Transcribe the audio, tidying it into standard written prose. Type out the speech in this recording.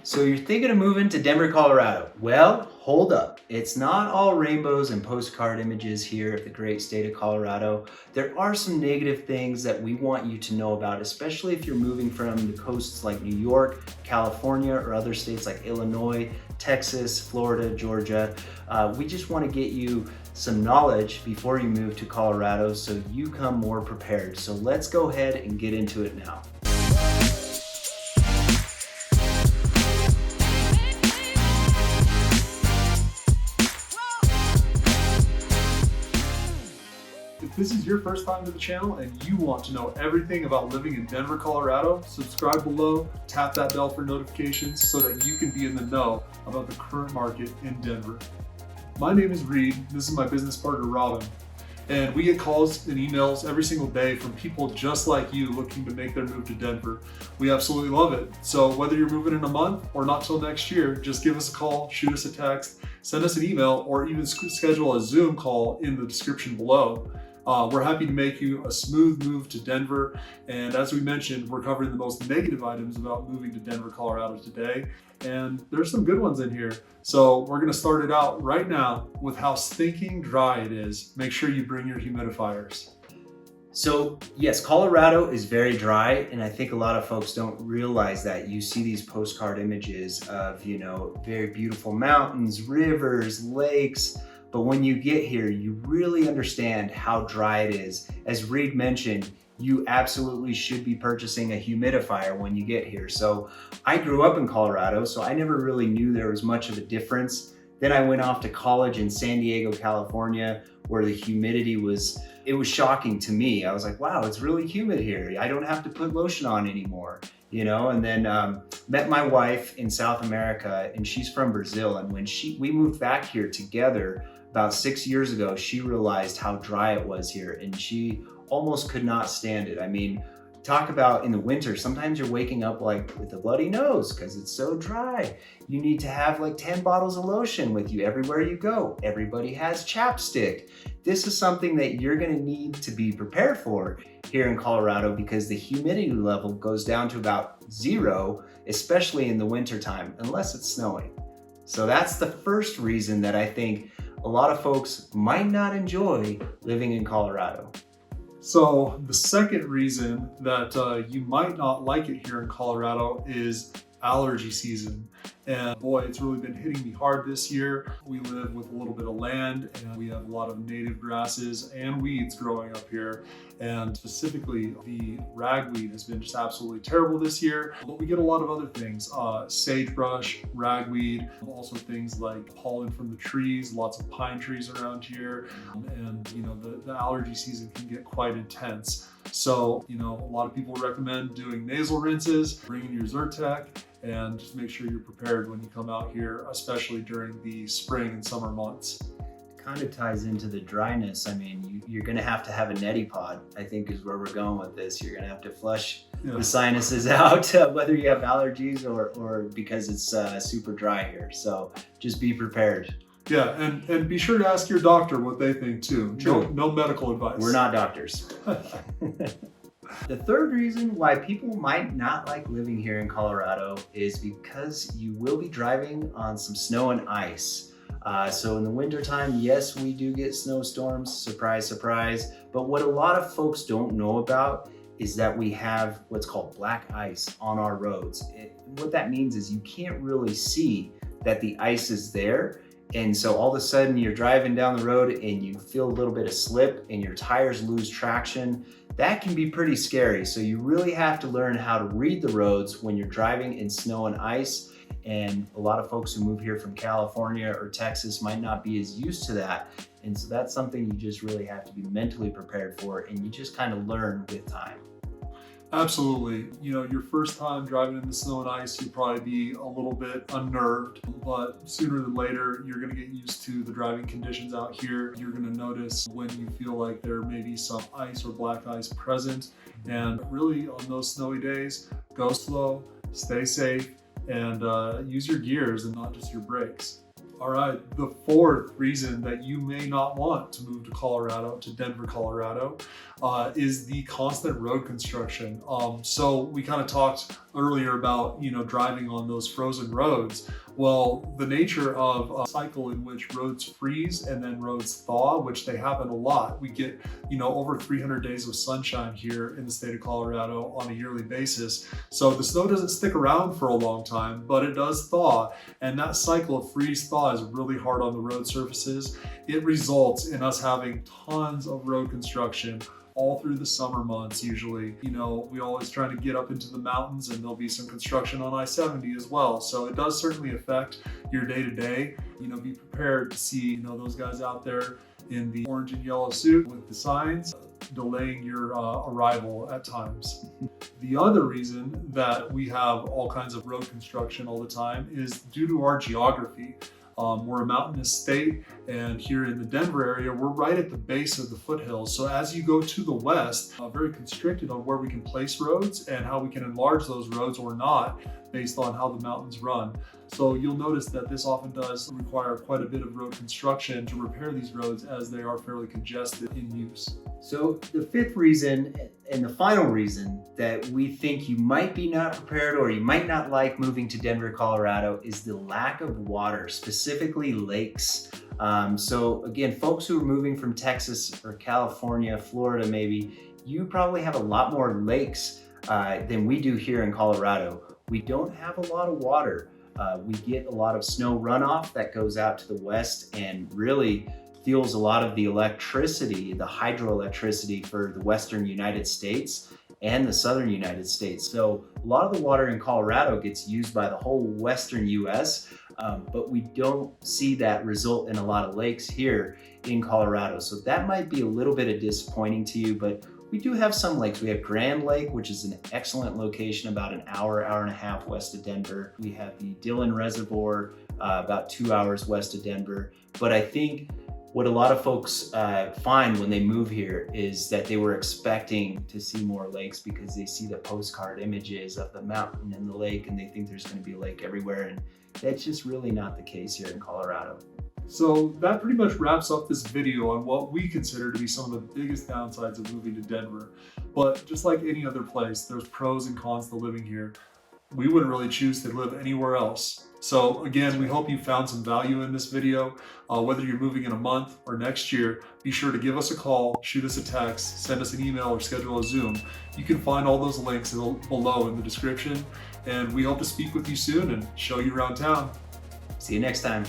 So you're thinking of moving to Denver, Colorado. Well, hold up. It's not all rainbows and postcard images here of the great state of Colorado. There are some negative things that we want you to know about, especially if you're moving from the coasts like New York, California, or other states like Illinois, Texas, Florida, Georgia. We just want to get you some knowledge before you move to Colorado so you come more prepared. So let's go ahead and get into it now. If this is your first time to the channel and you want to know everything about living in Denver, Colorado, subscribe below, tap that bell for notifications so that you can be in the know about the current market in Denver. My name is Reed, this is my business partner Robin, and we get calls and emails every single day from people just like you looking to make their move to Denver. We absolutely love it. So whether you're moving in a month or not till next year, just give us a call, shoot us a text, send us an email, or even schedule a Zoom call in the description below. We're happy to make you a smooth move to Denver. And as we mentioned, we're covering the most negative items about moving to Denver, Colorado today. And there's some good ones in here. So we're gonna start it out right now with how stinking dry it is. Make sure you bring your humidifiers. So yes, Colorado is very dry, and I think a lot of folks don't realize that. You see these postcard images of, very beautiful mountains, rivers, lakes, but when you get here, you really understand how dry it is. As Reed mentioned, you absolutely should be purchasing a humidifier when you get here. So I grew up in Colorado, so I never really knew there was much of a difference. Then I went off to college in San Diego, California, where the humidity was shocking to me. I was like, wow, it's really humid here. I don't have to put lotion on anymore, and then met my wife in South America, and she's from Brazil. And when we moved back here together about 6 years ago, she realized how dry it was here, and she almost could not stand it. I mean, talk about in the winter, sometimes you're waking up like with a bloody nose because it's so dry. You need to have like 10 bottles of lotion with you everywhere you go. Everybody has chapstick. This is something that you're gonna need to be prepared for here in Colorado because the humidity level goes down to about 0, especially in the winter time, unless it's snowing. So that's the first reason that I think a lot of folks might not enjoy living in Colorado. So the second reason that you might not like it here in Colorado is allergy season. And boy, it's really been hitting me hard this year. We live with a little bit of land and we have a lot of native grasses and weeds growing up here. And specifically the ragweed has been just absolutely terrible this year. But we get a lot of other things, sagebrush, ragweed, also things like pollen from the trees, lots of pine trees around here. And the allergy season can get quite intense. So, a lot of people recommend doing nasal rinses, bringing your Zyrtec, and just make sure you're prepared when you come out here, especially during the spring and summer months. Kind of ties into the dryness. I mean, you're going to have a neti pod, I think is where we're going with this. You're going to have to flush the sinuses out, whether you have allergies or because it's super dry here. So just be prepared. Yeah, and be sure to ask your doctor what they think too. No medical advice. We're not doctors. The third reason why people might not like living here in Colorado is because you will be driving on some snow and ice. So in the wintertime, yes, we do get snowstorms, surprise, surprise. But what a lot of folks don't know about is that we have what's called black ice on our roads. What that means is you can't really see that the ice is there. And so all of a sudden you're driving down the road and you feel a little bit of slip and your tires lose traction. That can be pretty scary. So you really have to learn how to read the roads when you're driving in snow and ice. And a lot of folks who move here from California or Texas might not be as used to that. And so that's something you just really have to be mentally prepared for, and you just kind of learn with time. Absolutely. Your first time driving in the snow and ice, you'll probably be a little bit unnerved, but sooner than later, you're going to get used to the driving conditions out here. You're going to notice when you feel like there may be some ice or black ice present. And really on those snowy days, go slow, stay safe, and use your gears and not just your brakes. All right, the fourth reason that you may not want to move to Colorado, to Denver, Colorado, is the constant road construction. So we kind of talked earlier about, driving on those frozen roads. Well, the nature of a cycle in which roads freeze and then roads thaw, which they happen a lot. We get, over 300 days of sunshine here in the state of Colorado on a yearly basis. So the snow doesn't stick around for a long time, but it does thaw. And that cycle of freeze thaw is really hard on the road surfaces. It results in us having tons of road construction all through the summer months usually. We always try to get up into the mountains, and there'll be some construction on I-70 as well. So it does certainly affect your day-to-day. Be prepared to see, those guys out there in the orange and yellow suit with the signs delaying your arrival at times. The other reason that we have all kinds of road construction all the time is due to our geography. We're a mountainous state, and here in the Denver area, we're right at the base of the foothills. So as you go to the west, very constricted on where we can place roads and how we can enlarge those roads or not based on how the mountains run. So you'll notice that this often does require quite a bit of road construction to repair these roads, as they are fairly congested in use. So the fifth reason and the final reason that we think you might be not prepared or you might not like moving to Denver, Colorado is the lack of water, specifically lakes. So again, folks who are moving from Texas or California, Florida maybe, you probably have a lot more lakes than we do here in Colorado. We don't have a lot of water. We get a lot of snow runoff that goes out to the west and really fuels a lot of the electricity, the hydroelectricity for the western United States and the southern United States. So a lot of the water in Colorado gets used by the whole western US, but we don't see that result in a lot of lakes here in Colorado. So that might be a little bit of disappointing to you, but we do have some lakes. We have Grand Lake, which is an excellent location about an hour and a half west of Denver. We have the Dillon Reservoir, about 2 hours west of Denver. But I think what a lot of folks find when they move here is that they were expecting to see more lakes because they see the postcard images of the mountain and the lake, and they think there's going to be a lake everywhere. And that's just really not the case here in Colorado. So that pretty much wraps up this video on what we consider to be some of the biggest downsides of moving to Denver. But just like any other place, there's pros and cons to living here. We wouldn't really choose to live anywhere else. So again, we hope you found some value in this video. Whether you're moving in a month or next year, be sure to give us a call, shoot us a text, send us an email, or schedule a Zoom. You can find all those links below in the description. And we hope to speak with you soon and show you around town. See you next time.